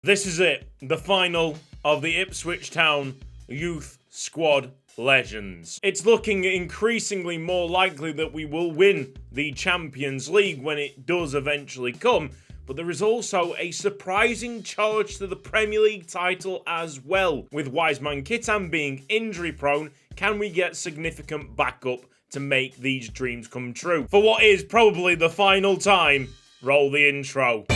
This is it, the final of the Ipswich Town Youth Squad Legends. It's looking increasingly more likely that we will win the Champions League when it does eventually come, but there is also a surprising charge to the Premier League title as well. With Wiseman Kitam being injury prone, can we get significant backup to make these dreams come true? For what is probably the final time, roll the intro.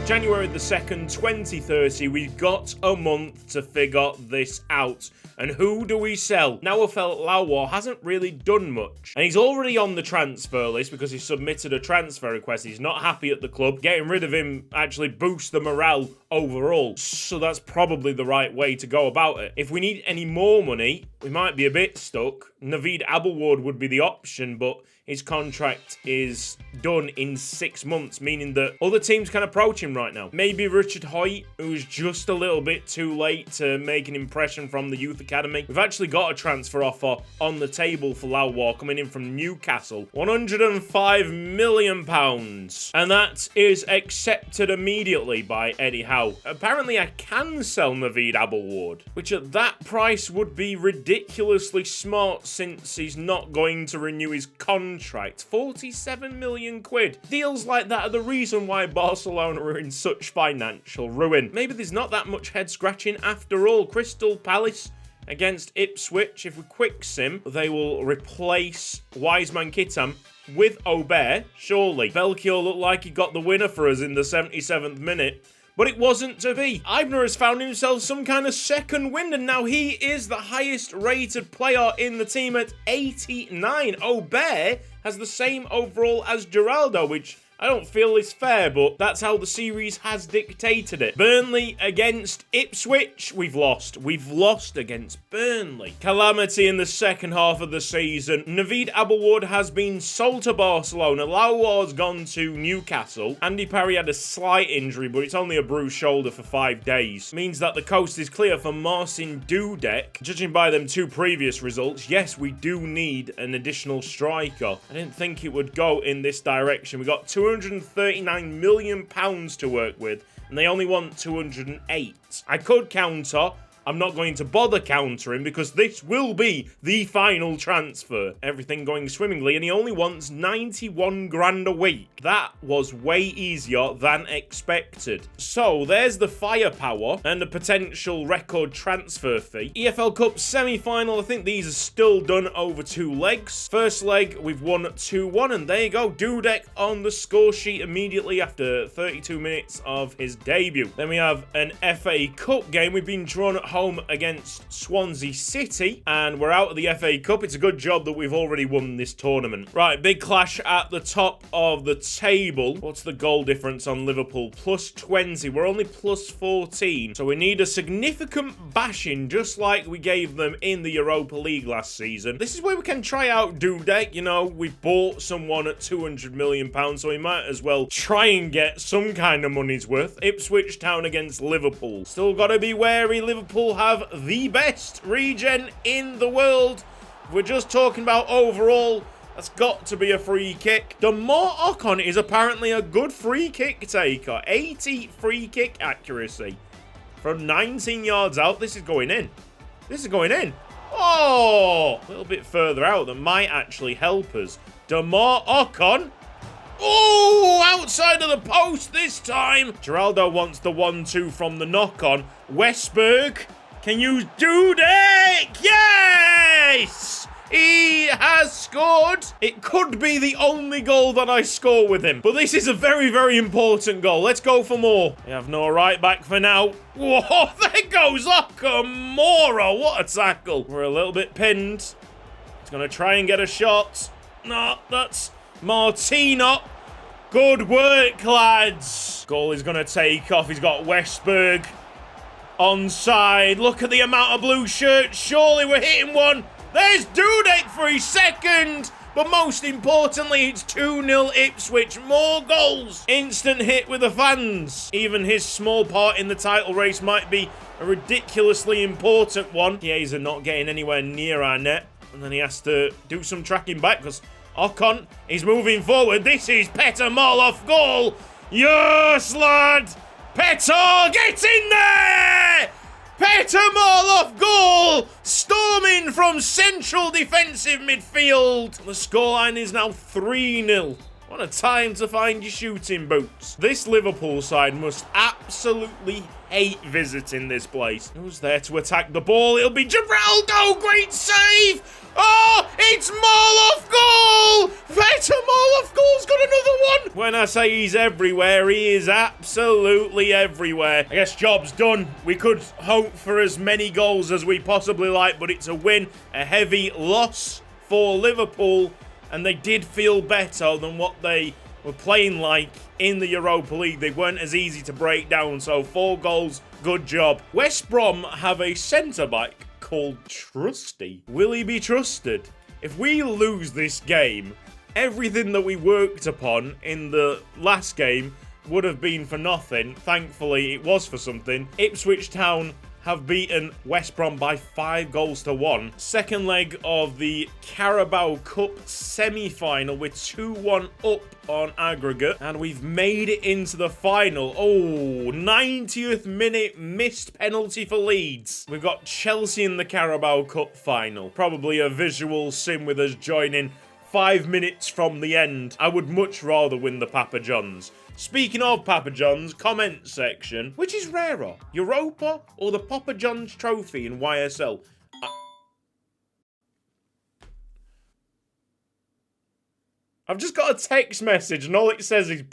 January the 2nd, 2030, we've got a month to figure this out. And who do we sell? Nawafel Lawar hasn't really done much. And he's already on the transfer list because he submitted a transfer request. He's not happy at the club. Getting rid of him actually boosts the morale overall. So that's probably the right way to go about it. If we need any more money, we might be a bit stuck. Naveed Abelward would be the option, but his contract is done in 6 months, meaning that other teams can approach him right now. Maybe Richard Hoyt, who's just a little bit too late to make an impression from the youth academy. We've actually got a transfer offer on the table for Lawar coming in from Newcastle. £105 million. And that is accepted immediately by Eddie Howe. Apparently I can sell Naveed Abelward, which at that price would be ridiculously smart since he's not going to renew his contract. 47 million quid. Deals like that are the reason why Barcelona are in such financial ruin. Maybe there's not that much head scratching after all. Crystal Palace against Ipswich. If we quick sim, they will replace Wiseman Kitam with Aubert, surely. Belchior looked like he got the winner for us in the 77th minute. But it wasn't to be. Eibner has found himself some kind of second wind, and now he is the highest rated player in the team at 89. Aubert has the same overall as Geraldo, which I don't feel is fair, but that's how the series has dictated it. Burnley against Ipswich. We've lost. We've lost against Burnley. Calamity in the second half of the season. Naveed Abelward has been sold to Barcelona. Lawar's gone to Newcastle. Andy Parry had a slight injury, but it's only a bruised shoulder for 5 days. Means that the coast is clear for Marcin Dudek. Judging by them 2 previous results, yes, we do need an additional striker. I didn't think it would go in this direction. We got 239 million pounds to work with, and they only want 208. I could counter. I'm not going to bother countering because this will be the final transfer. Everything going swimmingly, and he only wants 91 grand a week. That was way easier than expected. So there's the firepower and the potential record transfer fee. EFL Cup semi-final, I think these are still done over 2 legs. First leg, we've won 2-1, and there you go. Dudek on the score sheet immediately after 32 minutes of his debut. Then we have an FA Cup game. We've been drawn at home against Swansea City, and we're out of the FA Cup. It's a good job that we've already won this tournament. Right, big clash at the top of the table. What's the goal difference on Liverpool? Plus 20. We're only plus 14, so we need a significant bashing, just like we gave them in the Europa League last season. This is where we can try out Dudek. You know, we've bought someone at £200 million, so we might as well try and get some kind of money's worth. Ipswich Town against Liverpool. Still got to be wary. Liverpool have the best regen in the world. If we're just talking about overall, that's got to be a free kick. Demar Ocon is apparently a good free kick taker. 80 free kick accuracy from 19 yards out. This is going in. This is going in. Oh, a little bit further out that might actually help us. Demar Ocon. Oh, outside of the post this time. Geraldo wants the 1-2 from the knock-on. Westberg. Can you do that? Yes! He has scored. It could be the only goal that I score with him. But this is a very, very important goal. Let's go for more. We have no right back for now. Whoa, there goes Okamora. What a tackle. We're a little bit pinned. He's going to try and get a shot. No, that's Martino. Good work, lads. Goal is going to take off. He's got Westberg onside. Look at the amount of blue shirts. Surely we're hitting one. There's Dudek for his second. But most importantly, it's 2-0 Ipswich. More goals. Instant hit with the fans. Even his small part in the title race might be a ridiculously important one. Chiesa not getting anywhere near our net. And then he has to do some tracking back because Ocon is moving forward. This is Petr Moloff goal. Yes, lad. Petr, get in there! Petr Moloff goal! Storming from central defensive midfield. The scoreline is now 3-0. What a time to find your shooting boots. This Liverpool side must absolutely hate visiting this place. Who's there to attack the ball? It'll be Geraldo. Great save. Oh, it's Moloff goal. Petr Moloff goal's got another one. When I say he's everywhere, he is absolutely everywhere. I guess job's done. We could hope for as many goals as we possibly like, but it's a win, a heavy loss for Liverpool. And they did feel better than what they were playing like in the Europa League. They weren't as easy to break down, so 4 goals, good job. West Brom have a centre-back called Trusty. Will he be trusted? If we lose this game, everything that we worked upon in the last game would have been for nothing. Thankfully, it was for something. Ipswich Town have beaten West Brom by 5-1. Second leg of the Carabao Cup semi-final. We're 2-1 up on aggregate. And we've made it into the final. Oh, 90th minute missed penalty for Leeds. We've got Chelsea in the Carabao Cup final. Probably a visual sim with us joining 5 minutes from the end. I would much rather win the Papa John's. Speaking of Papa John's, comment section. Which is rarer, Europa or the Papa John's trophy in YSL? I've just got a text message and all it says is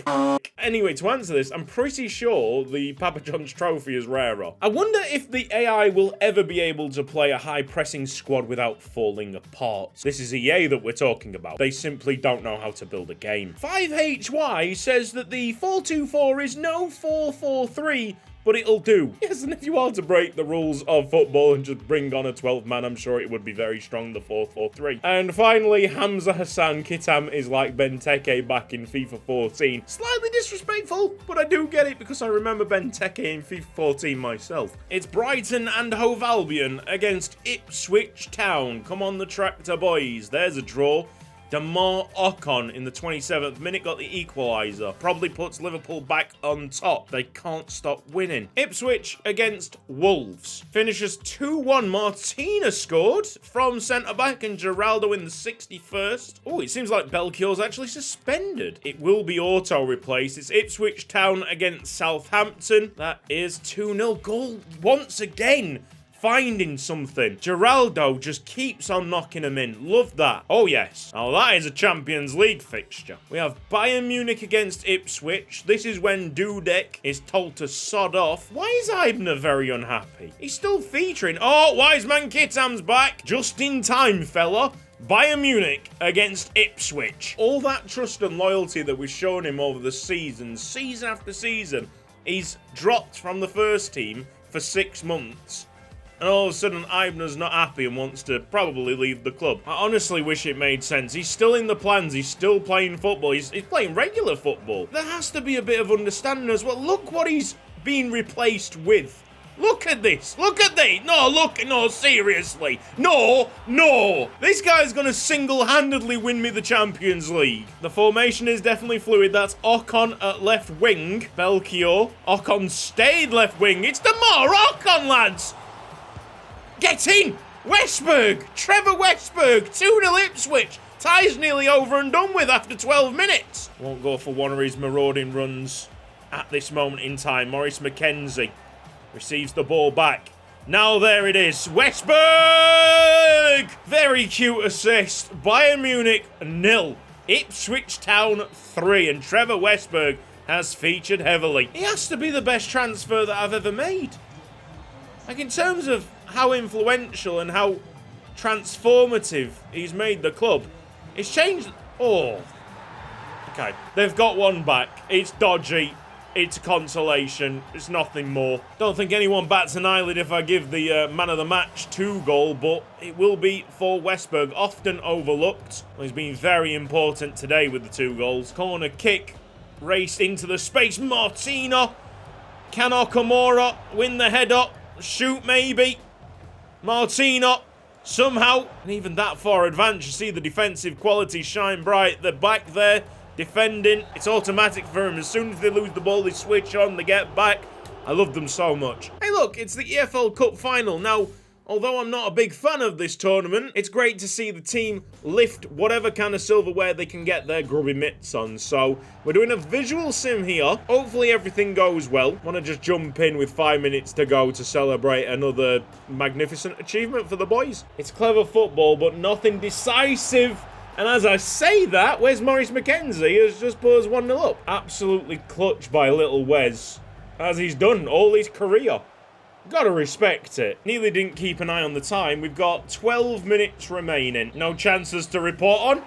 Anyway, to answer this, I'm pretty sure the Papa John's trophy is rarer. I wonder if the AI will ever be able to play a high-pressing squad without falling apart. This is EA that we're talking about. They simply don't know how to build a game. 5HY says that the 4-2-4 is no 4-4-3, but it'll do. Yes, and if you are to break the rules of football and just bring on a 12-man, I'm sure it would be very strong, the 4-4-3. And finally, Hamza Hassan Kitam is like Benteke back in FIFA 14. Slightly disrespectful, but I do get it because I remember Benteke in FIFA 14 myself. It's Brighton and Hove Albion against Ipswich Town. Come on the tractor, boys. There's a draw. Damar Ocon in the 27th minute got the equaliser. Probably puts Liverpool back on top. They can't stop winning. Ipswich against Wolves. Finishes 2-1. Martina scored from centre-back and Geraldo in the 61st. Oh, it seems like Belchior's actually suspended. It will be auto-replaced. It's Ipswich Town against Southampton. That is 2-0 goal once again. Finding something. Geraldo just keeps on knocking them in. Love that. Oh, yes. Oh, that is a Champions League fixture. We have Bayern Munich against Ipswich. This is when Dudek is told to sod off. Why is Eibner very unhappy? He's still featuring. Oh, Wiseman Kitam's back. Just in time, fella. Bayern Munich against Ipswich. All that trust and loyalty that we've shown him over the season after season, he's dropped from the first team for 6 months. And all of a sudden, Eibner's not happy and wants to probably leave the club. I honestly wish it made sense. He's still in the plans. He's still playing football. He's playing regular football. There has to be a bit of understanding as well. Look what he's being replaced with. Look at this. Look at this. No, seriously. No. This guy's going to single-handedly win me the Champions League. The formation is definitely fluid. That's Ocon at left wing. Belchior. Ocon stayed left wing. It's Damar Ocon, lads. Get in! Westberg! Trevor Westberg! 2-0 Ipswich! Tie's nearly over and done with after 12 minutes. Won't go for one of his marauding runs at this moment in time. Maurice McKenzie receives the ball back. Now there it is. Westberg! Very cute assist. Bayern Munich 0. Ipswich Town 3. And Trevor Westberg has featured heavily. He has to be the best transfer that I've ever made. Like, in terms of how influential and how transformative he's made the club, it's changed. Oh. Okay. They've got one back. It's dodgy. it's a consolation. It's nothing more. Don't think anyone bats an eyelid if I give the man of the match 2 goal, but it will be for Westberg. Often overlooked. He's been very important today with the 2 goals. Corner kick, raced into the space. Martino. Can Okamura win the head up? Shoot maybe. Martino. Somehow, and even that far advanced, you see the defensive quality shine bright. They're back there, defending. It's automatic for them. As soon as they lose the ball, they switch on, they get back. I love them so much. Hey look, it's the EFL Cup final. Now, although I'm not a big fan of this tournament, it's great to see the team lift whatever kind of silverware they can get their grubby mitts on. So, we're doing a visual sim here. Hopefully everything goes well. Want to just jump in with 5 minutes to go to celebrate another magnificent achievement for the boys. It's clever football, but nothing decisive. And as I say that, Wes Morris McKenzie has just put us 1-0 up. Absolutely clutch by little Wes, as he's done all his career. Gotta respect it. Nearly didn't keep an eye on the time. We've got 12 minutes remaining. No chances to report on.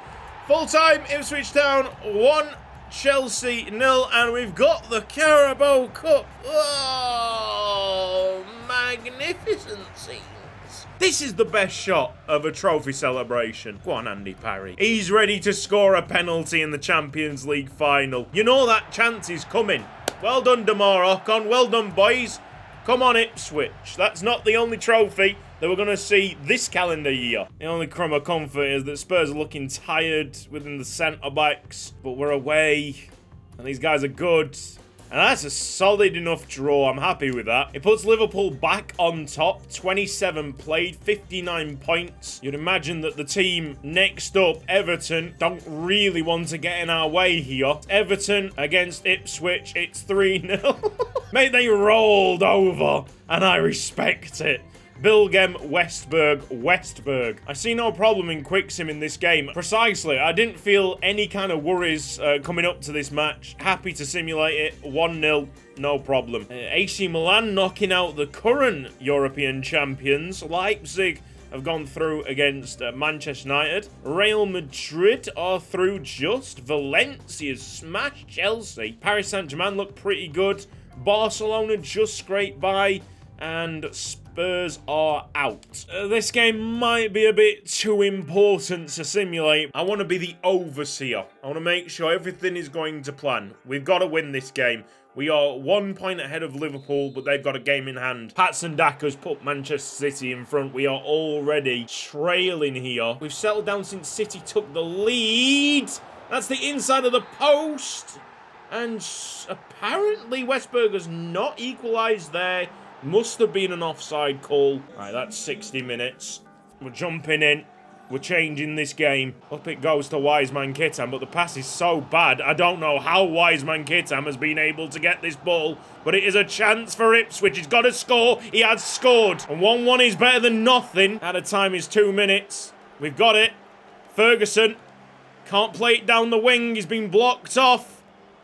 Full time, Ipswich Town 1, Chelsea 0, and we've got the Carabao Cup. Oh, magnificent scenes. This is the best shot of a trophy celebration. Go on, Andy Parry. He's ready to score a penalty in the Champions League final. You know that chance is coming. Well done, Damar Ocon. Well done, boys. Come on, Ipswich. That's not the only trophy that we're going to see this calendar year. The only crumb of comfort is that Spurs are looking tired within the centre-backs, but we're away, and these guys are good. And that's a solid enough draw. I'm happy with that. It puts Liverpool back on top. 27 played, 59 points. You'd imagine that the team next up, Everton, don't really want to get in our way here. Everton against Ipswich. It's 3-0. Mate, they rolled over, and I respect it. Bilgem, Westberg. I see no problem in quick sim in this game. Precisely, I didn't feel any kind of worries coming up to this match. Happy to simulate it. 1-0, no problem. AC Milan knocking out the current European champions. Leipzig have gone through against Manchester United. Real Madrid are through just. Valencia's smashed Chelsea. Paris Saint-Germain look pretty good. Barcelona just scraped by. And Spurs are out. This game might be a bit too important to simulate. I want to be the overseer. I want to make sure everything is going to plan. We've got to win this game. We are 1 point ahead of Liverpool, but they've got a game in hand. Patson Daka's put Manchester City in front. We are already trailing here. We've settled down since City took the lead. That's the inside of the post. And apparently Westberg has not equalised there. Must have been an offside call. Right, that's 60 minutes. We're jumping in. We're changing this game. Up it goes to Wiseman Kittam, but the pass is so bad. I don't know how Wiseman Kittam has been able to get this ball, but it is a chance for Ipswich. He's got to score. He has scored. And 1-1 is better than nothing. Added time is 2 minutes. We've got it. Ferguson can't play it down the wing. He's been blocked off,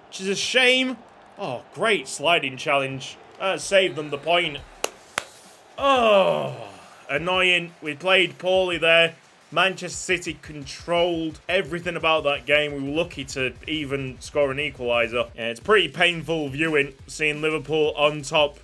which is a shame. Oh, great sliding challenge. Saved them the point. Oh, annoying. We played poorly there. Manchester City controlled everything about that game. We were lucky to even score an equaliser. Yeah, it's pretty painful viewing, seeing Liverpool on top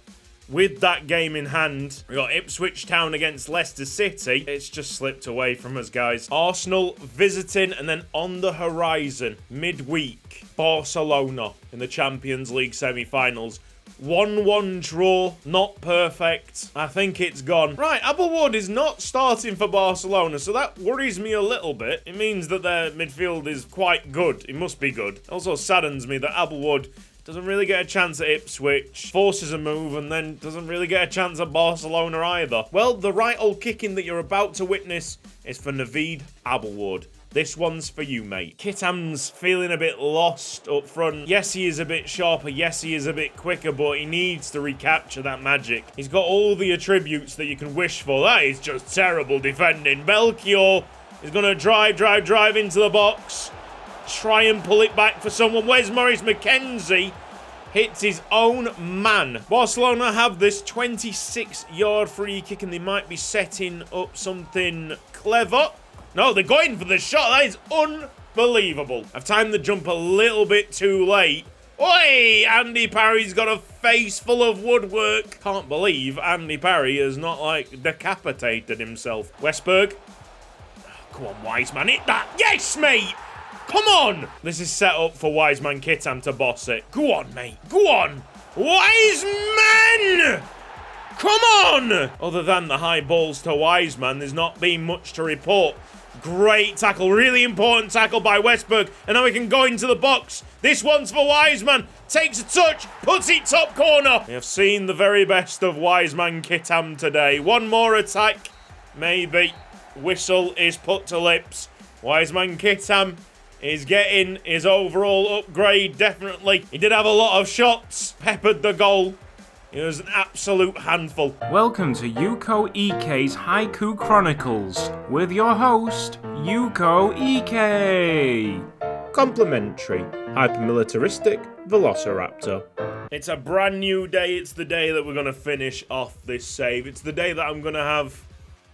with that game in hand. We got Ipswich Town against Leicester City. It's just slipped away from us, guys. Arsenal visiting, and then on the horizon, midweek, Barcelona in the Champions League semi-finals. 1-1 draw, not perfect. I think it's gone. Right, Abelwood is not starting for Barcelona, so that worries me a little bit. It means that their midfield is quite good. It must be good. Also saddens me that Abelwood doesn't really get a chance at Ipswich, forces a move, and then doesn't really get a chance at Barcelona either. Well, the right old kicking that you're about to witness is for Naveed Abelwood. This one's for you, mate. Kittam's feeling a bit lost up front. Yes, he is a bit sharper. Yes, he is a bit quicker, but he needs to recapture that magic. He's got all the attributes that you can wish for. That is just terrible defending. Belchior is going to drive into the box. Try and pull it back for someone. Where's Morris McKenzie? Hits his own man. Barcelona have this 26-yard free kick, and they might be setting up something clever. No, they're going for the shot. That is unbelievable. I've timed the jump a little bit too late. Oi! Andy Parry's got a face full of woodwork. Can't believe Andy Parry has not, like, decapitated himself. Westberg. Come on, Wiseman, hit that. Yes, mate! Come on! This is set up for Wiseman Kitam to boss it. Go on, mate. Go on! Wiseman! Come on! Other than the high balls to Wiseman, there's not been much to report. Great tackle, really important tackle by Westberg. And now we can go into the box. This one's for Wiseman. Takes a touch, puts it top corner. We have seen the very best of Wiseman Kitam today. One more attack, maybe. Whistle is put to lips. Wiseman Kitam is getting his overall upgrade, definitely. He did have a lot of shots, peppered the goal. It was an absolute handful. Welcome to Yuko Ike's Haiku Chronicles with your host, Yuko Ike. Complimentary, hypermilitaristic Velociraptor. It's a brand new day. It's the day that we're going to finish off this save. It's the day that I'm going to have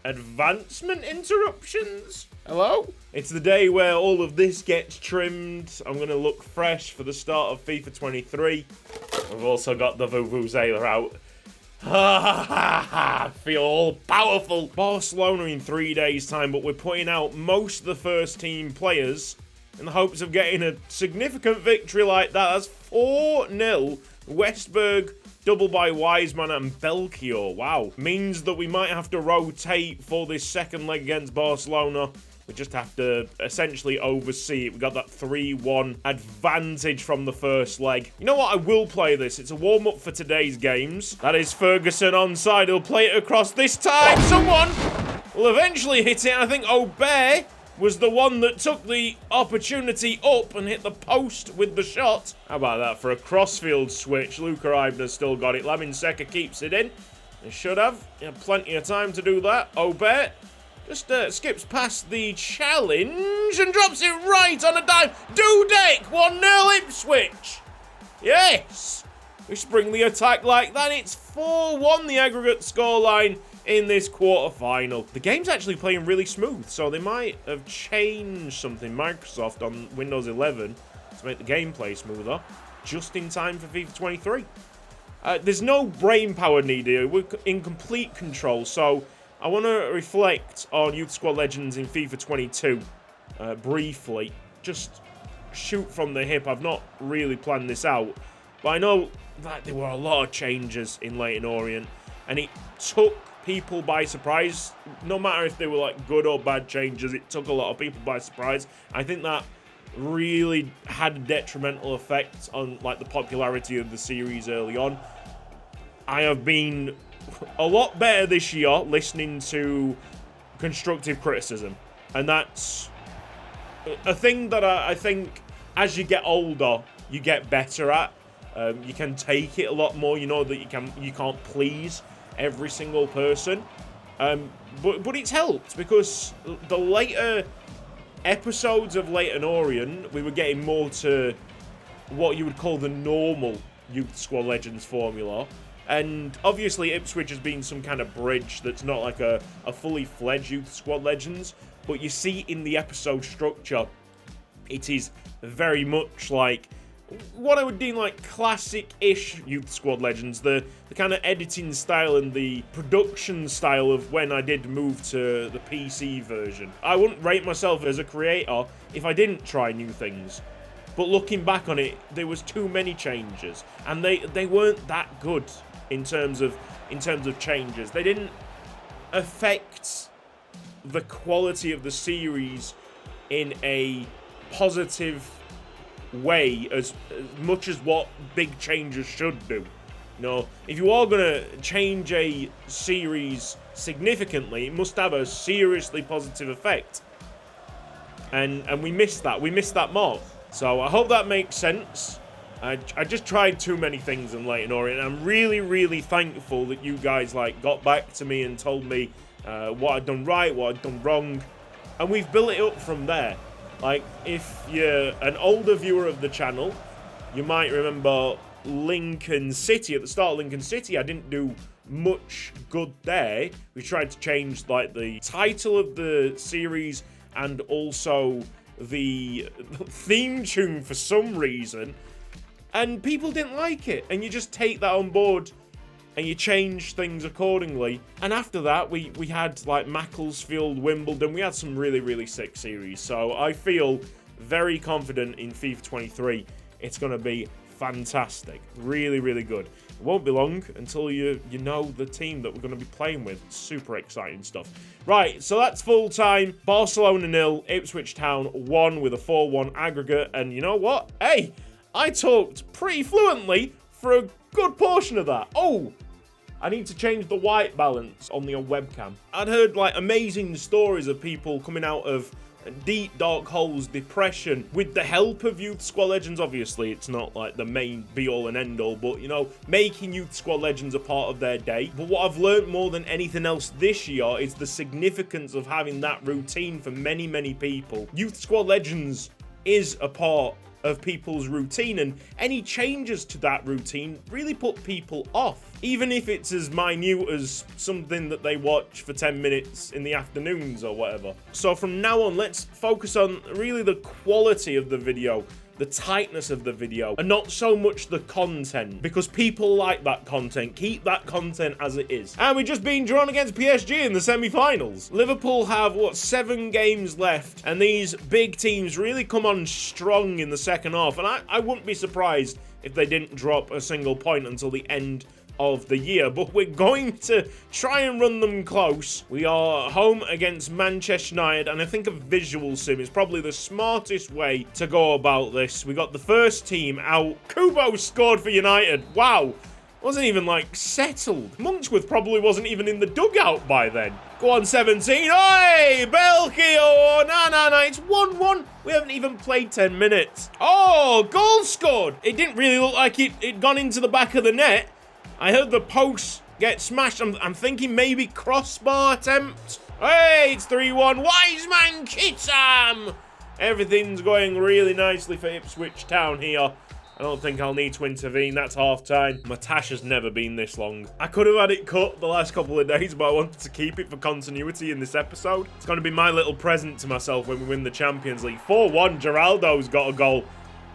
advancement interruptions. Hello? It's the day where all of this gets trimmed. I'm going to look fresh for the start of FIFA 23. We've also got the Vuvuzela out. I feel all powerful. Barcelona in 3 days' time, but we're putting out most of the first team players in the hopes of getting a significant victory like that. That's 4-0. Westberg, double by Wiseman and Belchior. Wow. Means that we might have to rotate for this second leg against Barcelona. We just have to essentially oversee it. We got that 3-1 advantage from the first leg. You know what? I will play this. It's a warm-up for today's games. That is Ferguson onside. He'll play it across this time. Someone will eventually hit it. I think Aubert was the one that took the opportunity up and hit the post with the shot. How about that for a crossfield switch? Luka Eibner's still got it. Lamin Seka keeps it in. He should have. He had plenty of time to do that. Aubert just skips past the challenge and drops it right on a dime. Dudek, 1-0 Ipswich. Yes. We spring the attack like that. It's 4-1 the aggregate scoreline in this quarter-final. The game's actually playing really smooth, so they might have changed something, Microsoft, on Windows 11 to make the gameplay smoother, just in time for FIFA 23. There's no brain power needed. We're in complete control, so I want to reflect on Youth Squad Legends in FIFA 22 briefly. Just shoot from the hip. I've not really planned this out, but I know that there were a lot of changes in Leyton Orient, and it took people by surprise. No matter if they were like good or bad changes, it took a lot of people by surprise. I think that really had a detrimental effect on like the popularity of the series early on. I have been a lot better this year listening to constructive criticism, and that's a thing that I think as you get older you get better at. You can take it a lot more. You know that you can't please every single person, but it's helped because the later episodes of Leyton Orient, we were getting more to what you would call the normal Youth Squad Legends formula, and obviously Ipswich has been some kind of bridge that's not like a fully fledged Youth Squad Legends, but you see in the episode structure it is very much like what I would deem like classic-ish Youth Squad Legends, the kind of editing style and the production style of when I did move to the PC version. I wouldn't rate myself as a creator if I didn't try new things, but looking back on it, there was too many changes, and they weren't that good in terms of changes. They didn't affect the quality of the series in a positive way as much as what big changes should do. You know, if you are going to change a series significantly, it must have a seriously positive effect. And we missed that. We missed that mark. So I hope that makes sense. I just tried too many things in Leyton Orient. I'm really, really thankful that you guys like got back to me and told me what I'd done right, what I'd done wrong. And we've built it up from there. Like, if you're an older viewer of the channel, you might remember Lincoln City. At the start of Lincoln City, I didn't do much good there. We tried to change, like, the title of the series and also the theme tune for some reason. and people didn't like it. And you just take that on board and you change things accordingly. And after that, we had like Macclesfield, Wimbledon. We had some really, really sick series. So I feel very confident in FIFA 23. It's going to be fantastic. Really, really good. It won't be long until you know the team that we're going to be playing with. Super exciting stuff. Right, so that's full time. Barcelona 0, Ipswich Town 1 with a 4-1 aggregate. And you know what? Hey, I talked pretty fluently for a good portion of that. Oh, I need to change the white balance on the webcam. I'd heard like amazing stories of people coming out of deep dark holes, depression, with the help of youth squad legends. Obviously it's not like the main be all and end all, but you know, making youth squad legends a part of their day. But what I've learned more than anything else this year is the significance of having that routine for many people. Youth squad legends is a part of people's routine, and any changes to that routine really put people off, even if it's as minute as something that they watch for 10 minutes in the afternoons or whatever. So from now on, let's focus on really the quality of the video, the tightness of the video, and not so much the content, because people like that content. Keep that content as it is. And we've just been drawn against PSG in the semi-finals. Liverpool have, 7 games left, and these big teams really come on strong in the second half, and I wouldn't be surprised if they didn't drop a single point until the end of the year, but we're going to try and run them close. We are home against Manchester United, and I think a visual sim is probably the smartest way to go about this. We got the first team out. Kubo scored for United. Wow. Wasn't even like settled. Munchworth probably wasn't even in the dugout by then. Go on, 17. Oi, Belchio. No, it's 1-1. We haven't even played 10 minutes. Oh, goal scored. It didn't really look like it'd gone into the back of the net. I heard the post get smashed. I'm thinking maybe crossbar attempt. Hey, it's 3-1. Wiseman Kitsam. Everything's going really nicely for Ipswich Town here. I don't think I'll need to intervene. That's half time. My tash has never been this long. I could have had it cut the last couple of days, but I wanted to keep it for continuity in this episode. It's going to be my little present to myself when we win the Champions League. 4-1. Geraldo's got a goal.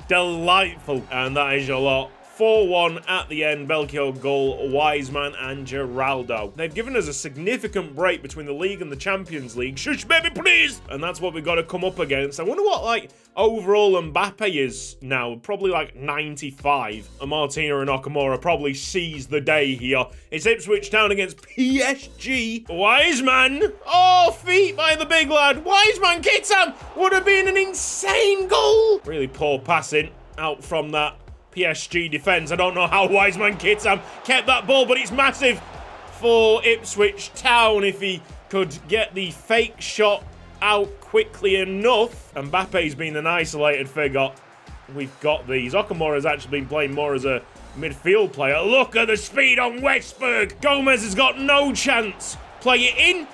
Delightful. And that is your lot. 4-1 at the end. Belchio goal, Wiseman and Geraldo. They've given us a significant break between the league and the Champions League. Shush, baby, please! And that's what we've got to come up against. I wonder what, like, overall Mbappe is now. Probably like 95. And Martina and Nakamura probably seize the day here. It's Ipswich Town against PSG. Wiseman! Oh, feet by the big lad. Wiseman Kitsam would have been an insane goal. Really poor passing out from that PSG defence. I don't know how Wiseman Kitsam kept that ball, but it's massive for Ipswich Town if he could get the fake shot out quickly enough. Mbappe's been an isolated figure. We've got these. Okamura's actually been playing more as a midfield player. Look at the speed on Westberg. Gomez has got no chance. Play it in.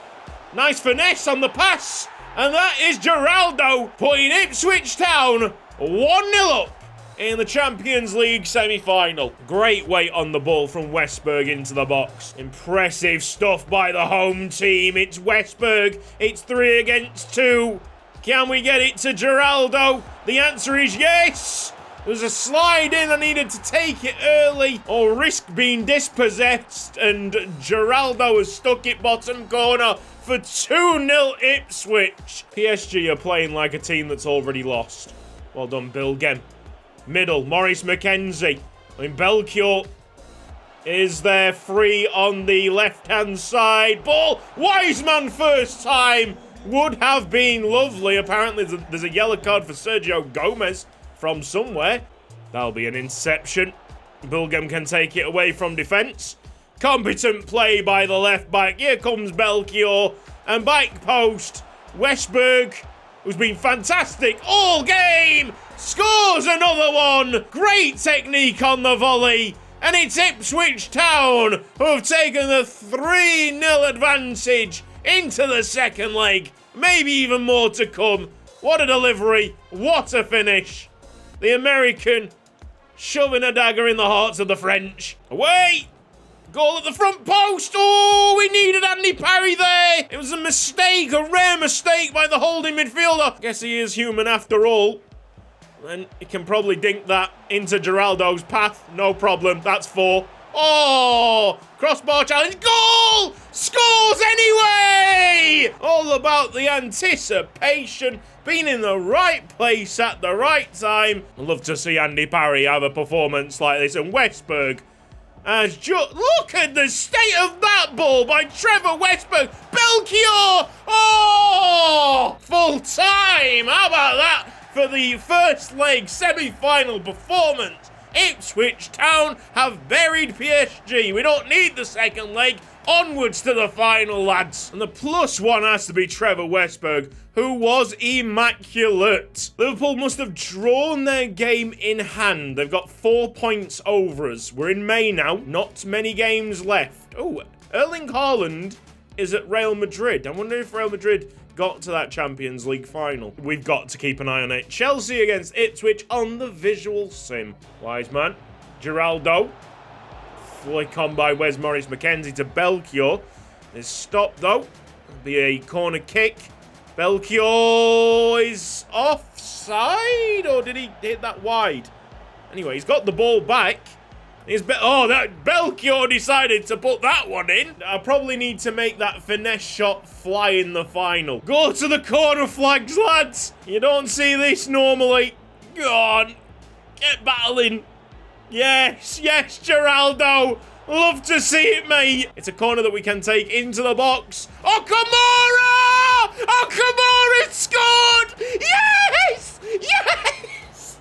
Nice finesse on the pass. And that is Geraldo putting Ipswich Town 1-0 up in the Champions League semi-final. Great weight on the ball from Westberg into the box. Impressive stuff by the home team. It's Westberg. It's 3 against 2. Can we get it to Geraldo? The answer is yes. There's a slide in. I needed to take it early or risk being dispossessed. And Geraldo has stuck it bottom corner for 2-0 Ipswich. PSG are playing like a team that's already lost. Well done, Bilgem. Middle, Maurice McKenzie. Belchio is there free on the left-hand side. Ball, Wiseman first time. Would have been lovely. Apparently there's a yellow card for Sergio Gomez from somewhere. That'll be an inception. Bilgem can take it away from defence. Competent play by the left back. Here comes Belchio. And back post, Westberg, who's been fantastic all game, scores another one. Great technique on the volley. And it's Ipswich Town who have taken the 3-0 advantage into the second leg. Maybe even more to come. What a delivery. What a finish. The American shoving a dagger in the hearts of the French. Away. Goal at the front post. Oh, we needed Andy Parry there. It was a mistake, a rare mistake by the holding midfielder. Guess he is human after all. Then he can probably dink that into Geraldo's path. No problem. That's 4. Oh! Crossbar challenge. Goal! Scores anyway! All about the anticipation. Being in the right place at the right time. I'd love to see Andy Parry have a performance like this. And Westberg has just... Look at the state of that ball by Trevor Westberg. Belchior! Oh! Full time! How about that for the first leg semi-final performance? Ipswich Town have buried PSG. We don't need the second leg. Onwards to the final, lads. And the +1 has to be Trevor Westberg, who was immaculate. Liverpool must have drawn their game in hand. They've got 4 points over us. We're in May now. Not many games left. Oh, Erling Haaland is at Real Madrid. I wonder if Real Madrid got to that Champions League final. We've got to keep an eye on it. Chelsea against Ipswich on the visual sim. Wiseman, Geraldo. Flick on by Wes Morris McKenzie to Belchior. Is stopped though. It'll be a corner kick. Belchior is offside, or did he hit that wide? Anyway, he's got the ball back. That Belchior decided to put that one in. I probably need to make that finesse shot fly in the final. Go to the corner flags, lads. You don't see this normally. Go on. Get battling. Yes, Geraldo. Love to see it, mate. It's a corner that we can take into the box. Okamura! Okamura scored! Yes! Yes!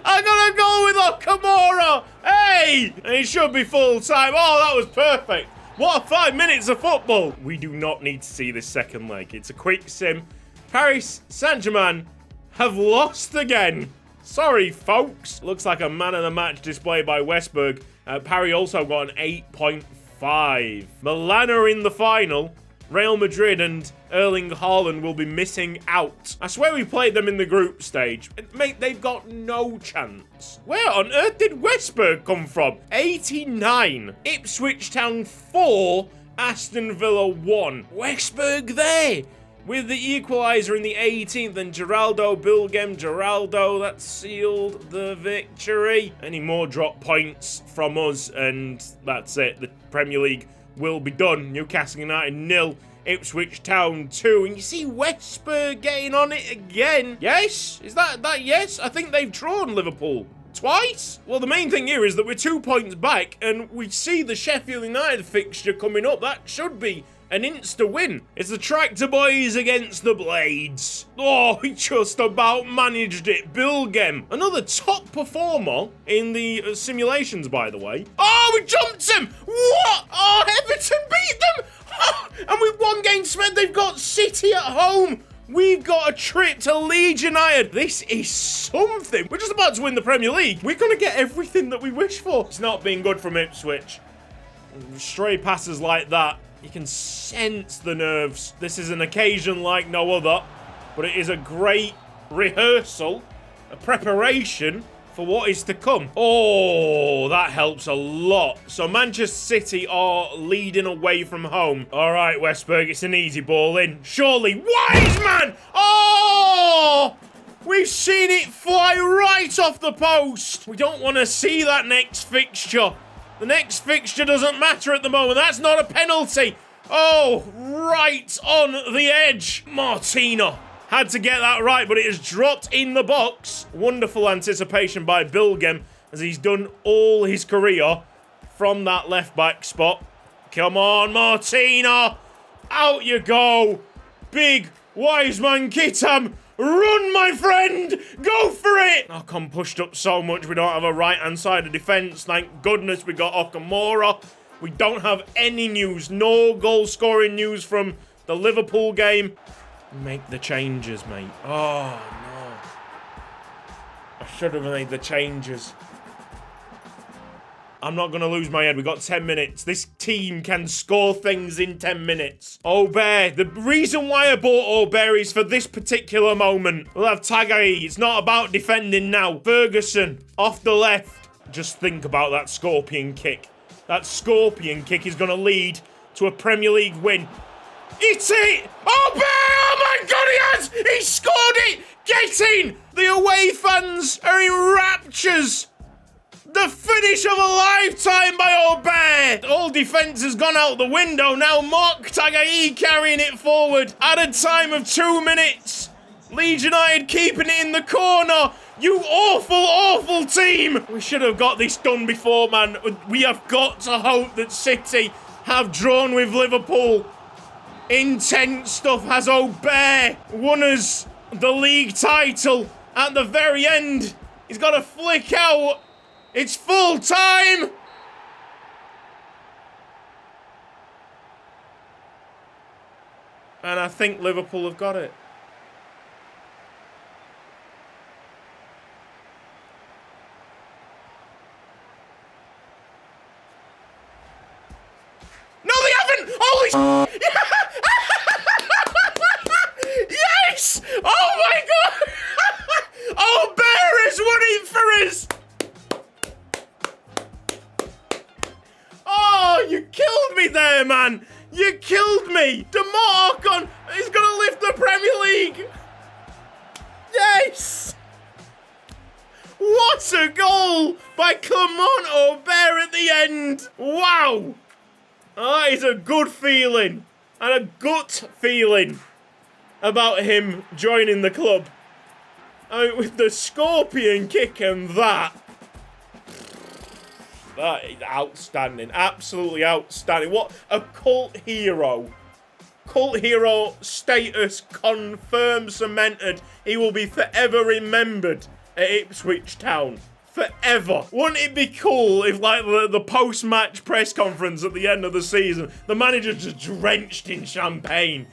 I'm gonna go with Okamura. Hey! And it should be full time. Oh, that was perfect. What a 5 minutes of football. We do not need to see this second leg. It's a quick sim. Paris Saint-Germain have lost again. Sorry, folks. Looks like a man of the match display by Westberg. Parry also got an 8.5. Milan are in the final. Real Madrid and Erling Haaland will be missing out. I swear we played them in the group stage. Mate, they've got no chance. Where on earth did Westberg come from? 89. Ipswich Town 4. Aston Villa 1. Westberg there. With the equaliser in the 18th, and Geraldo, Geraldo, that sealed the victory. Any more drop points from us, and that's it. The Premier League will be done. Newcastle United 0, Ipswich Town 2. And you see Westberg getting on it again. Yes? Is that yes? I think they've drawn Liverpool twice? Well, the main thing here is that we're 2 points back, and we see the Sheffield United fixture coming up. That should be an insta-win. It's the Tractor Boys against the Blades. Oh, he just about managed it. Bilgem, another top performer in the simulations, by the way. Oh, we jumped him! What? Oh, Everton beat them! Oh, and with 1 game spent, they've got City at home. We've got a trip to Leeds United. This is something. We're just about to win the Premier League. We're going to get everything that we wish for. It's not been good from Ipswich. Stray passes like that. You can sense the nerves. This is an occasion like no other, but it is a great rehearsal, a preparation for what is to come. Oh, that helps a lot. So Manchester City are leading away from home. All right, Westberg, it's an easy ball in. Surely, Wiseman! Oh! We've seen it fly right off the post. We don't want to see that next fixture. The next fixture doesn't matter at the moment. That's not a penalty. Oh, right on the edge. Martina had to get that right, but it has dropped in the box. Wonderful anticipation by Bilgem, as he's done all his career from that left-back spot. Come on, Martina. Out you go. Big Wiseman Kitam. Run, my friend! Go for it! Ocon pushed up so much we don't have a right-hand side of defence. Thank goodness we got Okamura. We don't have any news. No goal-scoring news from the Liverpool game. Make the changes, mate. Oh, no. I should have made the changes. I'm not going to lose my head. We've got 10 minutes. This team can score things in 10 minutes. Aubert. The reason why I bought Aubert is for this particular moment. We'll have Tagai. It's not about defending now. Ferguson off the left. Just think about that scorpion kick. That scorpion kick is going to lead to a Premier League win. It's it! Aubert! Oh my God, he has! He scored it! Get in! The away fans are in raptures. The finish of a lifetime by Aubert. All defence has gone out the window now. Mark Tagai carrying it forward at a time of 2 minutes. Leeds United keeping it in the corner. You awful, awful team. We should have got this done before, man. We have got to hope that City have drawn with Liverpool. Intense stuff. Has Aubert won us the league title at the very end? He's got a flick out. It's full time. And I think Liverpool have got it. No, they haven't! Holy yes! Oh my God! Oh, Bear has won it for us! Oh, you killed me there, man! You killed me! DeMarcon is going to lift the Premier League! Yes! What a goal by Clement Aubert at the end! Wow! That is a good feeling and a gut feeling about him joining the club. I mean, with the scorpion kick and that is outstanding. Absolutely outstanding. What a cult hero. Cult hero status confirmed, cemented. He will be forever remembered at Ipswich Town. Forever. Wouldn't it be cool if, like, the post-match press conference at the end of the season, the manager just drenched in champagne?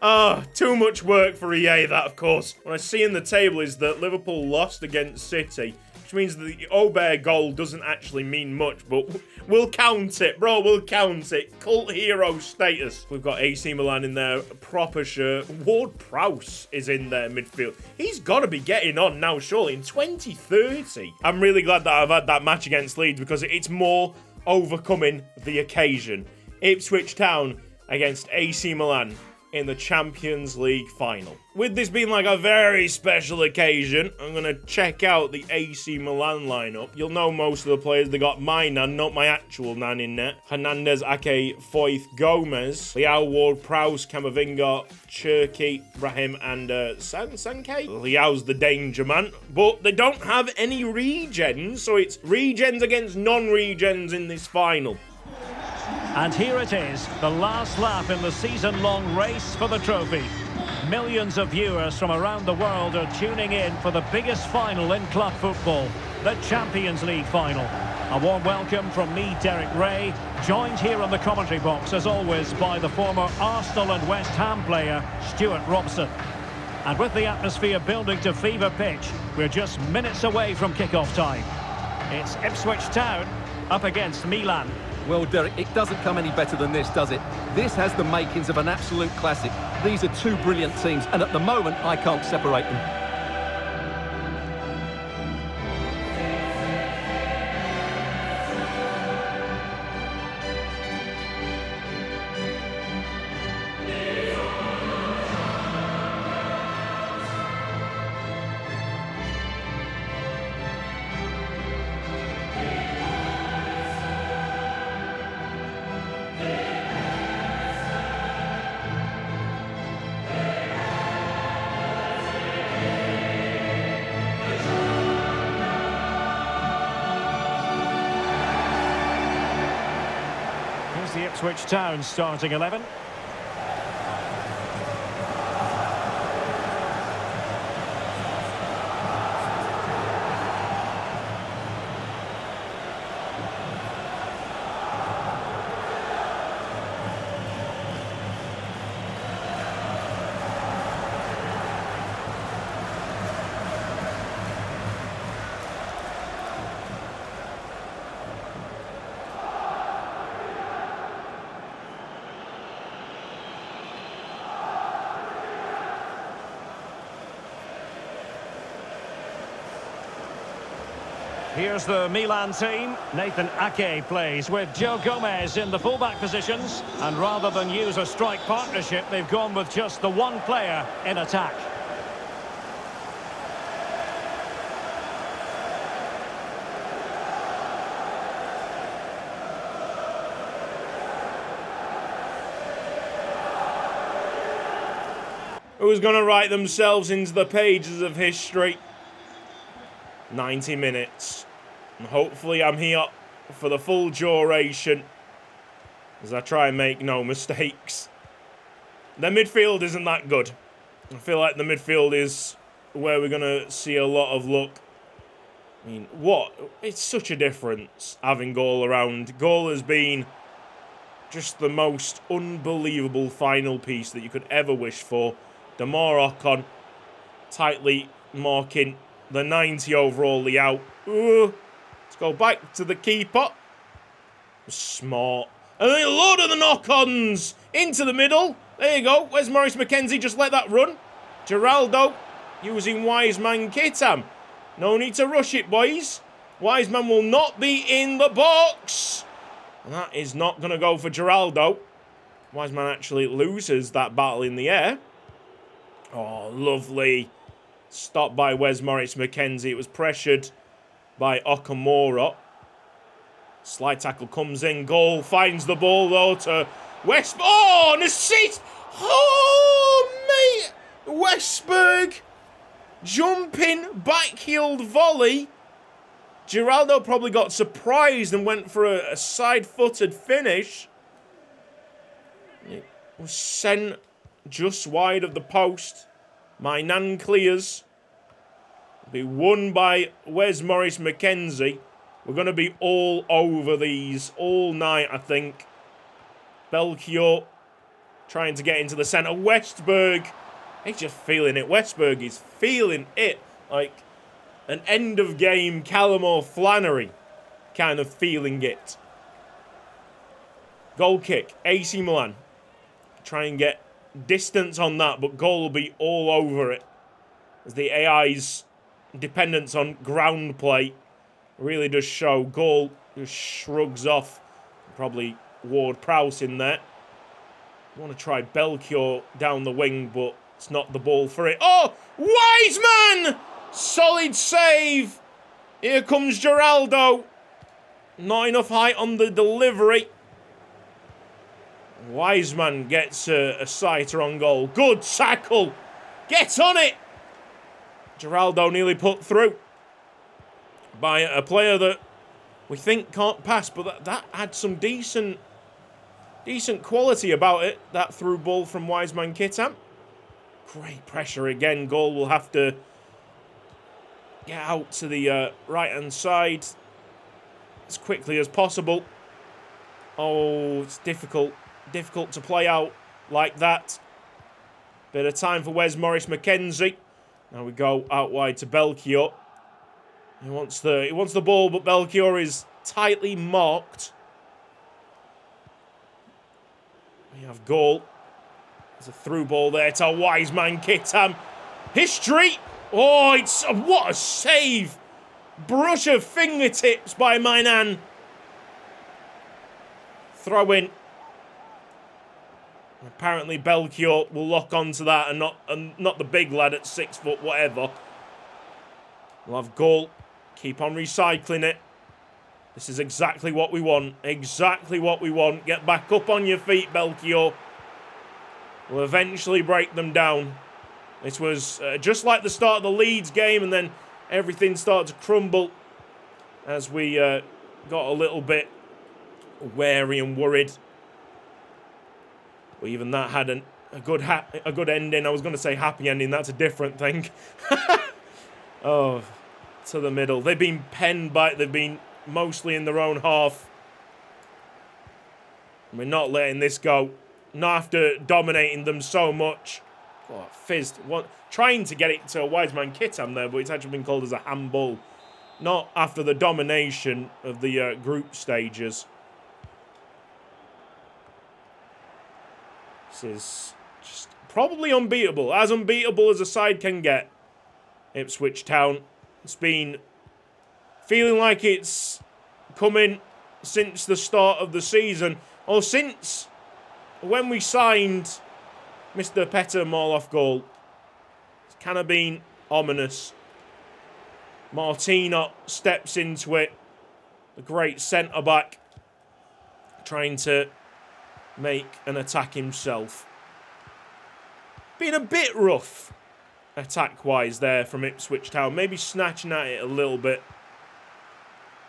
Ah, too much work for EA, that, of course. What I see in the table is that Liverpool lost against City, which means that the Aubert goal doesn't actually mean much, but we'll count it, bro, we'll count it. Cult hero status. We've got AC Milan in there, proper shirt. Ward-Prowse is in there midfield. He's got to be getting on now, surely, in 2030. I'm really glad that I've had that match against Leeds because it's more overcoming the occasion. Ipswich Town against AC Milan in the Champions League final. With this being like a very special occasion, I'm going to check out the AC Milan lineup. You'll know most of the players. They got my nan, not my actual nan in there. Hernandez, Ake, Foyth, Gomez, Liao, Ward-Prowse, Camavinga, Cherky, Brahim, and Sankey. Liao's the danger man, but they don't have any regens, so it's regens against non-regens in this final. And here it is, the last lap in the season-long race for the trophy. Millions of viewers from around the world are tuning in for the biggest final in club football, the Champions League final. A warm welcome from me, Derek Ray, joined here on the commentary box, as always, by the former Arsenal and West Ham player, Stuart Robson. And with the atmosphere building to fever pitch, we're just minutes away from kick-off time. It's Ipswich Town up against Milan. Well, Derek, it doesn't come any better than this, does it? This has the makings of an absolute classic. These are two brilliant teams, and at the moment, I can't separate them. The Ipswich Town starting 11. Here's the Milan team. Nathan Ake plays with Joe Gomez in the fullback positions. And rather than use a strike partnership, they've gone with just the one player in attack. who's going to write themselves into the pages of history. 90 minutes. And hopefully I'm here for the full duration as I try and make no mistakes. The midfield isn't that good. I feel like the midfield is where we're going to see a lot of luck. I mean, what? It's such a difference having Goal around. Goal has been just the most unbelievable final piece that you could ever wish for. Demar Ocon tightly marking the 90 overall layout. Let's go back to the keeper. Smart. And a load of the knock-ons into the middle. There you go. Where's Maurice McKenzie? Just let that run. Geraldo using Wiseman Kitam. No need to rush it, boys. Wiseman will not be in the box. And that is not going to go for Geraldo. Wiseman actually loses that battle in the air. Oh, lovely. Stopped by Maurice McKenzie. It was pressured by Okamura. Slide tackle comes in. Goal finds the ball, though, to West... Oh, an assist! Oh, mate! Westberg jumping back-heeled volley. Geraldo probably got surprised and went for a side-footed finish. It was sent just wide of the post. Mainan clears. Be won by Maurice McKenzie. We're going to be all over these all night, I think. Belchior trying to get into the centre. Westberg, he's just feeling it. Westberg is feeling it. Like an end-of-game Callum O'Flannery kind of feeling it. Goal kick, AC Milan. Try and get distance on that, but Goal will be all over it. As the AI's dependence on ground play really does show. Goal just shrugs off. Probably Ward-Prowse in there. I want to try Belchior down the wing, but it's not the ball for it. Oh! Wiseman! Solid save. Here comes Geraldo. Not enough height on the delivery. Wiseman gets a sighter on goal. Good tackle. Get on it. Geraldo nearly put through by a player that we think can't pass, but that had some decent quality about it, that through ball from Wiseman Kitam. Great pressure again. Goal will have to get out to the right-hand side as quickly as possible. Oh, it's difficult to play out like that. Bit of time for Maurice McKenzie. Now we go out wide to Belchior. He wants the ball, but Belchior is tightly marked. We have Goal. There's a through ball there to Wiseman Kitam. History. Oh, what a save. Brush of fingertips by Mainan. Throw in. Apparently Belchior will lock onto that and not the big lad at 6 foot, whatever. We'll have Goal. Keep on recycling it. This is exactly what we want. Exactly what we want. Get back up on your feet, Belchior. We'll eventually break them down. This was just like the start of the Leeds game, and then everything started to crumble as we got a little bit wary and worried. But even that had a good ending. I was going to say happy ending. That's a different thing. Oh, to the middle. They've been penned by... They've been mostly in their own half. We're not letting this go. Not after dominating them so much. Oh, fizzed. Trying to get it to a Wiseman Kitam there, but it's actually been called as a handball. Not after the domination of the group stages. This is just probably unbeatable. As unbeatable as a side can get. Ipswich Town. It's been feeling like it's coming since the start of the season. Or since when we signed Mr. Petter Marloff-Goal. It's kind of been ominous. Martino steps into it. The great centre-back. Trying to make an attack himself. been a bit rough attack-wise there from Ipswich Town. Maybe snatching at it a little bit.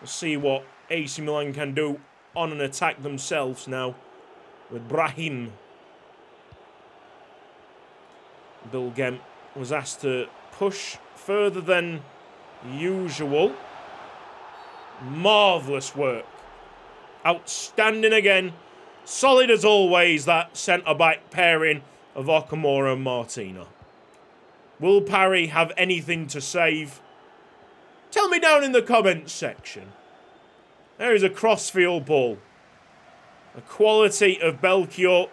We'll see what AC Milan can do on an attack themselves now with Brahim. Bilgem was asked to push further than usual. Marvellous work. Outstanding again. Solid as always, that centre-back pairing of Okamura and Martina. Will Parry have anything to save? Tell me down in the comments section. There is a crossfield ball. The quality of Belchior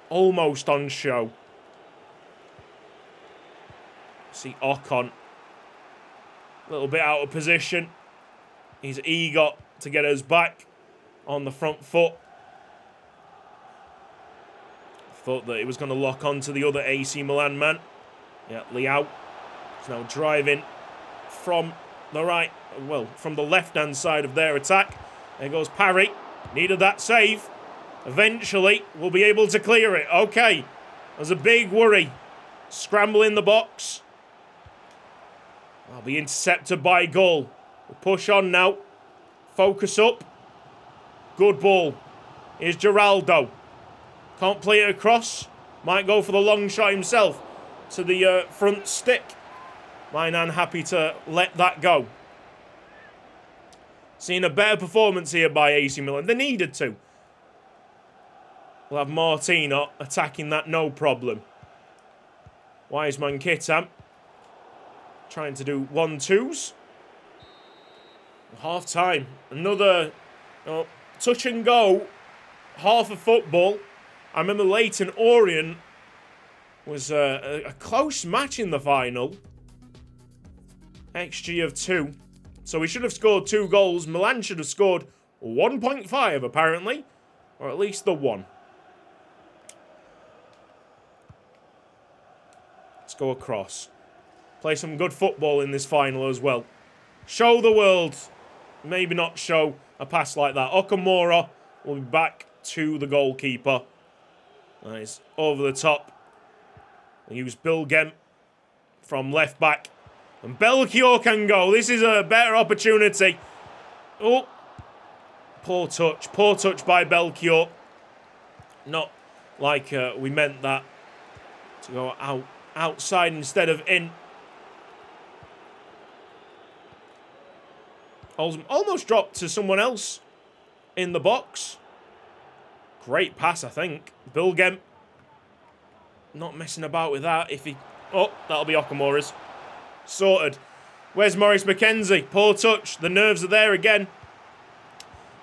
almost on show. See Ocon. A little bit out of position. He's eager to get us back on the front foot. Thought that it was going to lock on to the other AC Milan man. Yeah, Leao is now driving from the right, well, from the left-hand side of their attack. There goes Parry. Needed that save. Eventually, we'll be able to clear it. Okay. There's a big worry. Scramble in the box. I'll be intercepted by goal. We'll push on now. Focus up. Good ball. Here's Geraldo. Can't play it across. Might go for the long shot himself to the front stick. Mainan happy to let that go. Seeing a better performance here by AC Milan. They needed to. We'll have Martina attacking that no problem. Wiseman Kitam trying to do 1-2s. Half time. Another touch and go. Half of football. I remember Leyton Orient was a close match in the final. XG of 2. So we should have scored 2 goals. Milan should have scored 1.5 apparently. Or at least the 1. Let's go across. Play some good football in this final as well. Show the world. Maybe not show a pass like that. Okamura will be back to the goalkeeper. Nice. Over the top. Use Bilgem from left back. And Belchior can go. This is a better opportunity. Oh. Poor touch. Poor touch by Belchior. Not like we meant that to go outside instead of in. Almost dropped to someone else in the box. Great pass, I think. Bilgem not messing about with that. If he... Oh, that'll be Okamura's. Sorted. Where's Maurice McKenzie? Poor touch. The nerves are there again.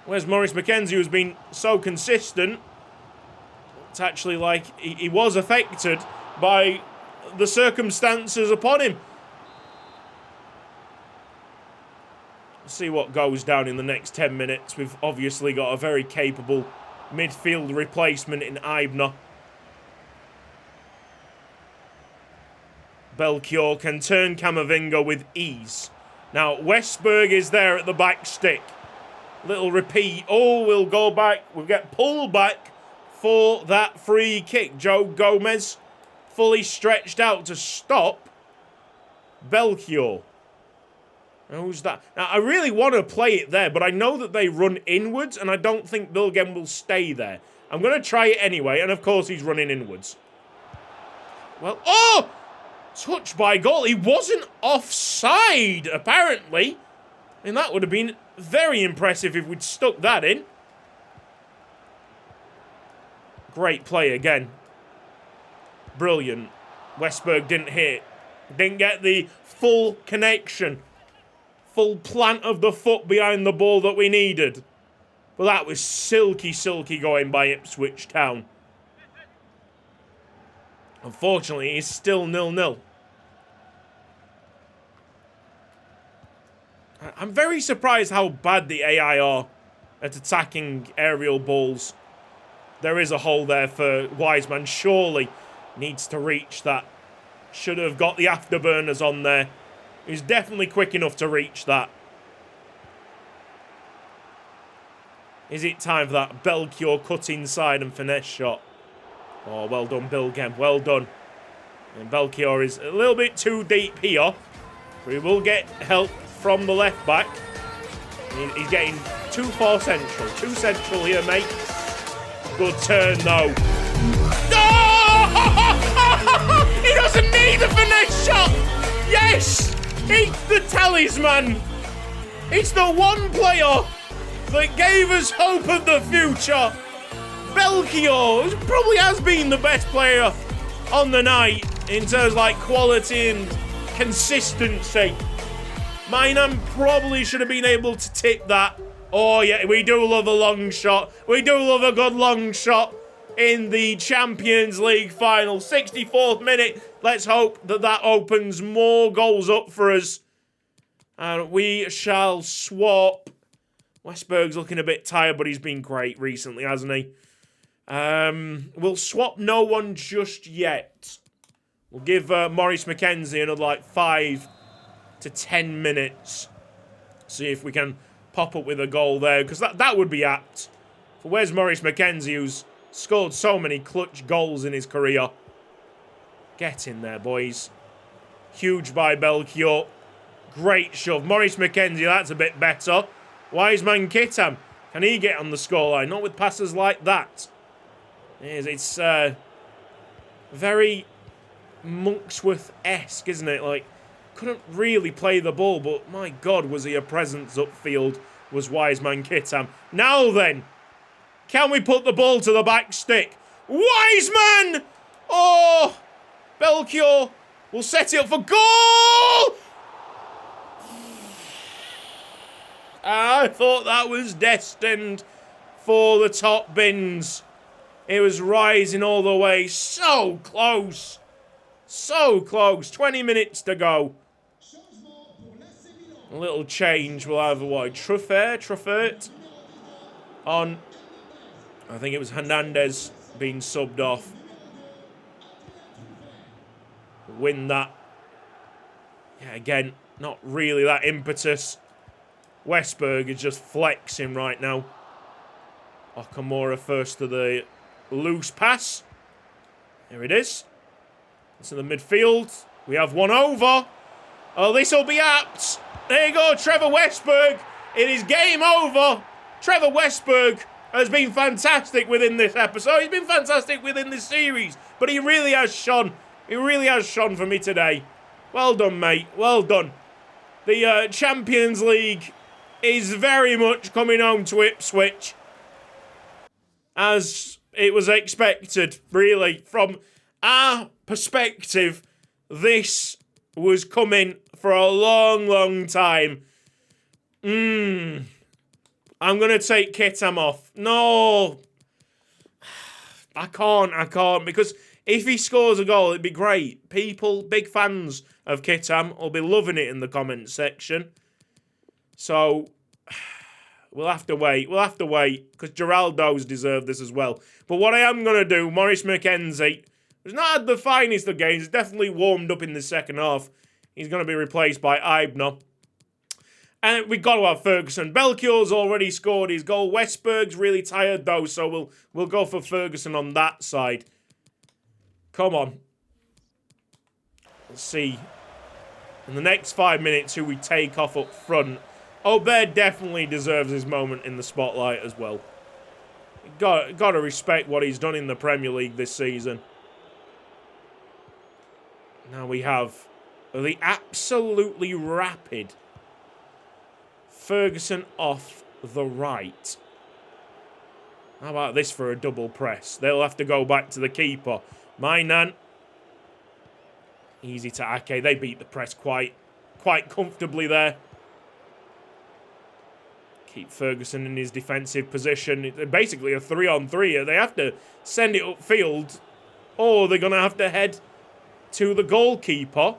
Where's Maurice McKenzie, who's been so consistent? It's actually like he was affected by the circumstances upon him. See what goes down in the next 10 minutes. We've obviously got a very capable midfield replacement in Eibner. Belchior can turn Camavinga with ease. Now, Westberg is there at the back stick. Little repeat. Oh, we'll go back. We'll get pulled back for that free kick. Joe Gomez fully stretched out to stop Belchior. Who's that? Now, I really want to play it there, but I know that they run inwards, and I don't think Bilgem will stay there. I'm going to try it anyway, and of course he's running inwards. Well, oh! Touched by goal. He wasn't offside, apparently. I mean, that would have been very impressive if we'd stuck that in. Great play again. Brilliant. Westberg didn't hit. Didn't get the full connection. Full plant of the foot behind the ball that we needed. But that was silky going by Ipswich Town. Unfortunately, it's still 0-0. I'm very surprised how bad the AI are at attacking aerial balls. There is a hole there for Wiseman. Surely needs to reach that. Should have got the afterburners on there. He's definitely quick enough to reach that. Is it time for that Belchior cut inside and finesse shot? Oh, well done, Bilgem. Well done. And Belchior is a little bit too deep here. We will get help from the left back. He's getting too far central. Too central here, mate. Good turn, though. Oh! He doesn't need a finesse shot! Yes! It's the talisman! It's the one player that gave us hope of the future. Belchior probably has been the best player on the night in terms of like quality and consistency. Mainan probably should have been able to tip that. Oh yeah, we do love a long shot. We do love a good long shot in the Champions League final. 64th minute. Let's hope that that opens more goals up for us. And we shall swap. Westberg's looking a bit tired, but he's been great recently, hasn't he? We'll swap no one just yet. We'll give Maurice McKenzie another like 5 to 10 minutes. See if we can pop up with a goal there, because that would be apt. For where's Maurice McKenzie, who's scored so many clutch goals in his career? Get in there, boys. Huge by Belchior. Great shove. Maurice McKenzie, that's a bit better. Wiseman Kittam, can he get on the scoreline? Not with passes like that. It's very Monksworth-esque, isn't it? Like, couldn't really play the ball, but my God, was he a presence upfield, was Wiseman Kittam. Now then, can we put the ball to the back stick? Wiseman! Oh! Belchior will set it up for goal! I thought that was destined for the top bins. It was rising all the way. So close. So close. 20 minutes to go. A little change. We'll have what? Truffert on. I think it was Hernandez being subbed off. Win that. Yeah, again, not really that impetus. Westberg is just flexing right now. Okamura first to the loose pass. Here it is. It's in the midfield. We have one over. Oh, this will be apt. There you go, Trevor Westberg. It is game over. Trevor Westberg has been fantastic within this episode. He's been fantastic within this series. But he really has shone. He really has shone for me today. Well done, mate. Well done. The Champions League is very much coming home to Ipswich, as it was expected, really. From our perspective, this was coming for a long, long time. I'm going to take Kittam off. No. I can't, because if he scores a goal, it'd be great. People, big fans of Kittam, will be loving it in the comments section. So, we'll have to wait. We'll have to wait, because Geraldo's deserved this as well. But what I am going to do, Maurice McKenzie, who's not had the finest of games, definitely warmed up in the second half. He's going to be replaced by Eibner. And we got to have Ferguson. Belchior's already scored his goal. Westberg's really tired, though, so we'll go for Ferguson on that side. Come on. Let's see. In the next 5 minutes, who we take off up front. Obeid definitely deserves his moment in the spotlight as well. Got to respect what he's done in the Premier League this season. Now we have the absolutely rapid Ferguson off the right. How about this for a double press? They'll have to go back to the keeper. Mainan. Easy to Ake. They beat the press quite comfortably there. Keep Ferguson in his defensive position. It's basically a 3-on-3. They have to send it upfield, or they're going to have to head to the goalkeeper.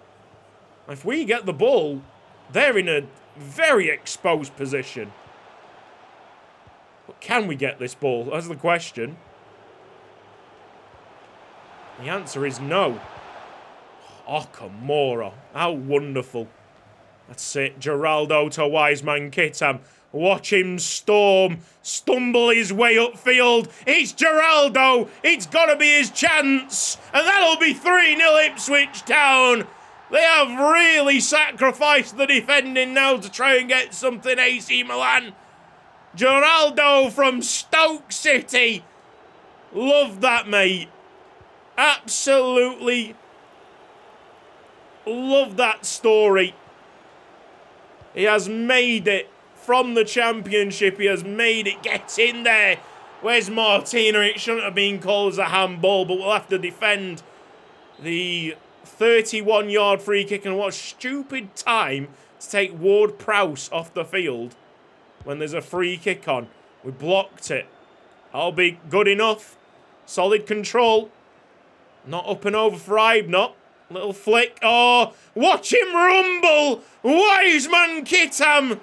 If we get the ball, they're in a very exposed position. But can we get this ball? That's the question. The answer is no. Okamura. How wonderful. That's it. Geraldo to Wiseman Kittam. Watch him stumble his way upfield. It's Geraldo. It's got to be his chance. And that'll be 3-0 Ipswich Town. They have really sacrificed the defending now to try and get something, AC Milan. Geraldo from Stoke City. Love that, mate. Absolutely love that story. He has made it from the Championship. He has made it. Get in there. Where's Martina? It shouldn't have been called as a handball, but we'll have to defend the 31-yard free kick. And what a stupid time to take Ward-Prowse off the field when there's a free kick on. We blocked it. I'll be good enough. Solid control. Not up and over for Ibnot. Little flick. Oh, watch him rumble. Wiseman Kittam.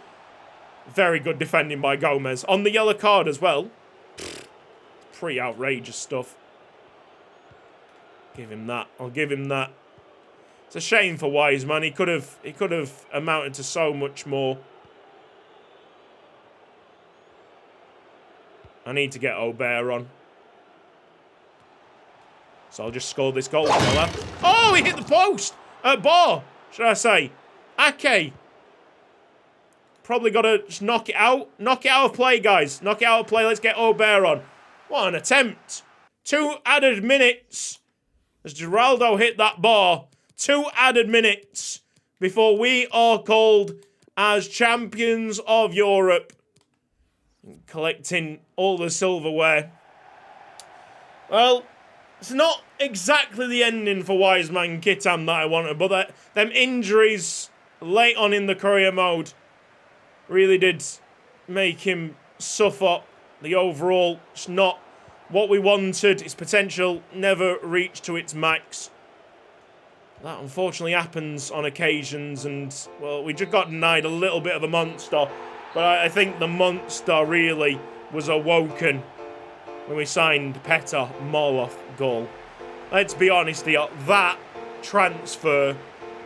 Very good defending by Gomez. On the yellow card as well. Pretty outrageous stuff. Give him that. I'll give him that. It's a shame for Wiseman. He could have amounted to so much more. I need to get Aubert on. So I'll just score this goal. Oh, he hit the post! Bar, should I say. Ake. Probably got to just knock it out. Knock it out of play, guys. Knock it out of play. Let's get Aubert on. What an attempt. 2 added minutes. As Geraldo hit that bar. 2 added minutes before we are called as champions of Europe. Collecting all the silverware. Well, it's not exactly the ending for Wiseman Kittam that I wanted, but them injuries late on in the career mode really did make him suffer. The overall, it's not what we wanted. His potential never reached to its max. That unfortunately happens on occasions, and, well, we just got denied a little bit of a monster. But I think the monster really was awoken when we signed Petr Moloch goal. Let's be honest here, that transfer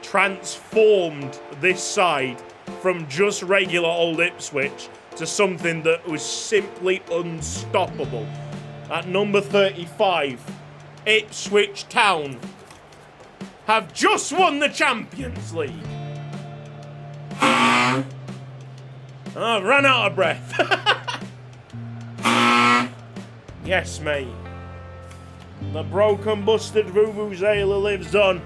transformed this side from just regular old Ipswich to something that was simply unstoppable. At number 35, Ipswich Town have just won the Champions League. I've run out of breath. Yes, mate. The broken, busted Vuvuzela lives on.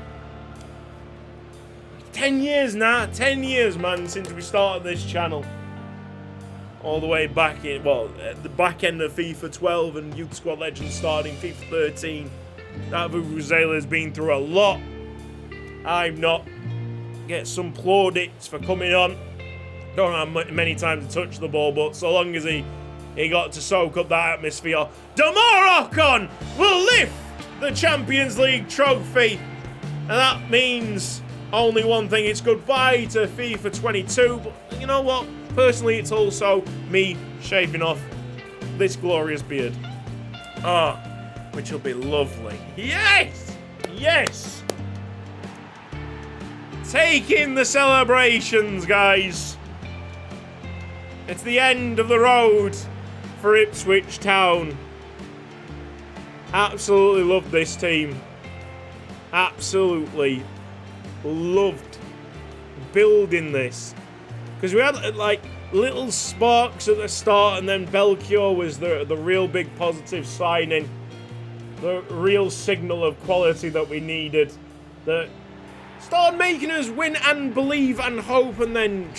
10 years now. 10 years, man, since we started this channel. All the way back in, well, at the back end of FIFA 12 and Youth Squad Legends starting FIFA 13. That Vuvuzela has been through a lot. I'm not. Get some plaudits for coming on. Don't have many times to touch the ball, but so long as he got to soak up that atmosphere, Damar Ocon will lift the Champions League trophy. And that means only one thing. It's goodbye to FIFA 22. But you know what? Personally, it's also me shaving off this glorious beard. Which will be lovely. Yes! Yes! Take in the celebrations, guys. It's the end of the road for Ipswich Town. Absolutely loved this team. Absolutely loved building this. Because we had like little sparks at the start, and then Belchior was the real big positive signing. The real signal of quality that we needed. That started making us win and believe and hope, and then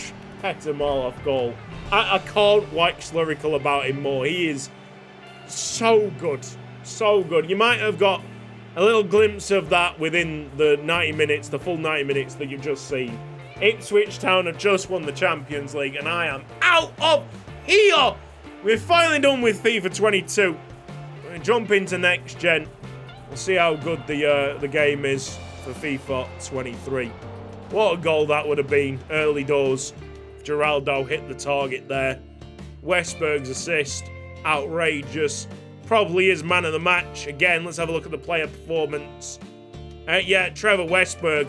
Petr Moloch goal. I can't wax lyrical about him more. He is so good. So good. You might have got a little glimpse of that within the 90 minutes, the full 90 minutes that you've just seen. Ipswich Town have just won the Champions League, and I am out of here. We're finally done with FIFA 22. We're going to jump into next gen. We'll see how good the game is for FIFA 23. What a goal that would have been early doors. Geraldo hit the target there. Westberg's assist, outrageous. Probably is man of the match. Again, let's have a look at the player performance. Yeah, Trevor Westberg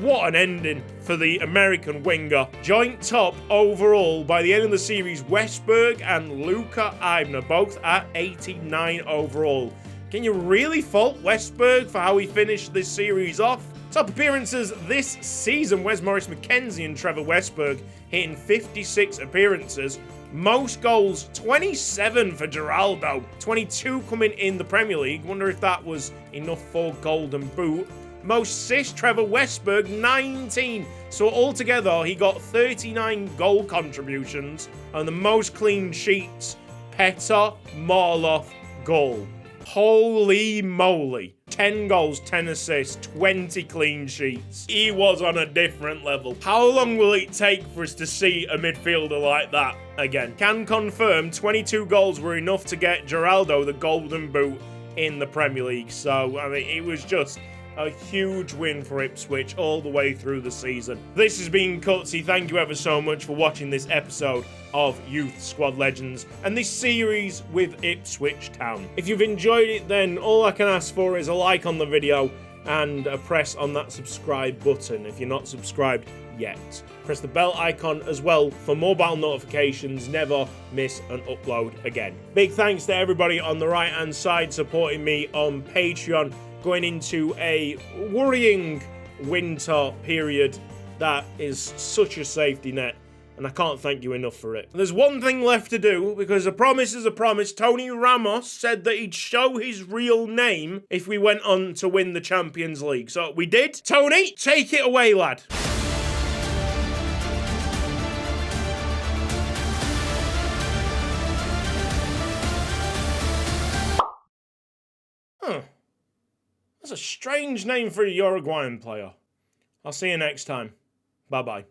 What an ending for the American winger. Joint top overall by the end of the series, Westberg and Luca Eibner, both at 89 overall. Can you really fault Westberg for how he finished this series off? Top appearances this season, Wes Morris McKenzie and Trevor Westberg hitting 56 appearances. Most goals, 27 for Geraldo, 22 coming in the Premier League. Wonder if that was enough for Golden Boot. Most assists, Trevor Westberg, 19. So altogether, he got 39 goal contributions. And the most clean sheets, Petr Marloff goal. Holy moly. 10 goals, 10 assists, 20 clean sheets. He was on a different level. How long will it take for us to see a midfielder like that again? Can confirm 22 goals were enough to get Geraldo the Golden Boot in the Premier League. So, I mean, it was just a huge win for Ipswich all the way through the season. This has been Cutsy. Thank you ever so much for watching this episode of Youth Squad Legends and this series with Ipswich Town. If you've enjoyed it, then all I can ask for is a like on the video and a press on that subscribe button if you're not subscribed yet. Press the bell icon as well for mobile notifications. Never miss an upload again. Big thanks to everybody on the right hand side supporting me on Patreon, going into a worrying winter period that is such a safety net, and I can't thank you enough for it. There's one thing left to do, because a promise is a promise. Tony Ramos said that he'd show his real name if we went on to win the Champions League. So we did. Tony, take it away, lad. Huh. That's a strange name for a Uruguayan player. I'll see you next time. Bye-bye.